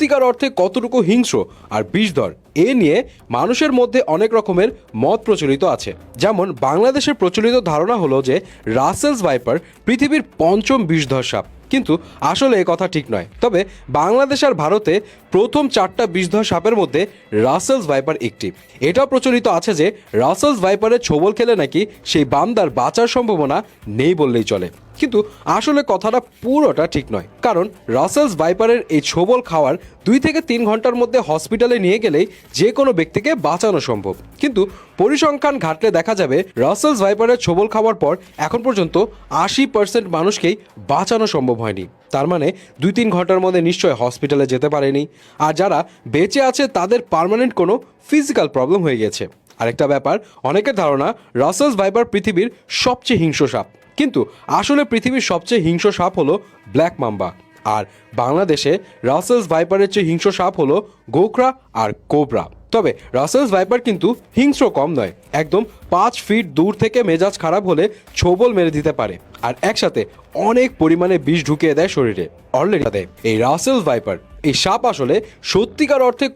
সত্যিকার অর্থে কতটুকু হিংস্র আর বিষধর এ নিয়ে মানুষের মধ্যে অনেক রকমের মত প্রচলিত আছে। যেমন বাংলাদেশের প্রচলিত ধারণা হলো যে রাসেলস ভাইপার পৃথিবীর পঞ্চম বিষধর সাপ, কিন্তু আসলে এ কথা ঠিক নয়। তবে বাংলাদেশ আর ভারতে প্রথম 4টা বিষধর সাপের মধ্যে রাসেলস ভাইপার একটি। এটাও প্রচলিত আছে যে রাসেলস ভাইপারের ছোবল খেলে নাকি সেই বান্দার বাঁচার সম্ভাবনা নেই বললেই চলে, কিন্তু আসলে কথাটা পুরোটা ঠিক নয়। কারণ রাসেলস ভাইপারের এই ছোবল খাওয়ার 2 থেকে 3 ঘন্টার মধ্যে হসপিটালে নিয়ে গেলেই যে কোনো ব্যক্তিকে বাঁচানো সম্ভব, কিন্তু পরিসংখ্যান ঘাটলে দেখা যাবে রাসেলস ভাইপারের ছোবল খাওয়ার পর এখন পর্যন্ত 80% মানুষকেই বাঁচানো সম্ভব হয়নি। তার মানে 2-3 ঘন্টার মধ্যে নিশ্চয় হসপিটালে যেতে পারেনি, আর যারা বেঁচে আছে তাদের পার্মানেন্ট কোনো ফিজিক্যাল প্রবলেম হয়ে গেছে। আরেকটা ব্যাপার, অনেকের ধারণা রাসেলস ভাইপার পৃথিবীর সবচেয়ে হিংস্র সাপ, কিন্তু আসলে পৃথিবীর সবচেয়ে হিংস্র সাপ হলো ব্ল্যাক মাম্বা। আর বাংলাদেশে রাসেলস ভাইপারের চেয়ে হিংস্র সাপ হলো গোকরা আর কোবরা। তবে রাসেলস ভাইপার কিন্তু হিংস্র কম নয়, একদম 5 ফিট দূর থেকে মেজাজ খারাপ হলে ছোবল মেরে দিতে পারে, আর একসাথে অনেক পরিমাণে বিষ ঢুকিয়ে দেয় শরীরে। অলরেডি এই রাসেলস ভাইপার এই সাপ আসলে সত্যিকার অর্থে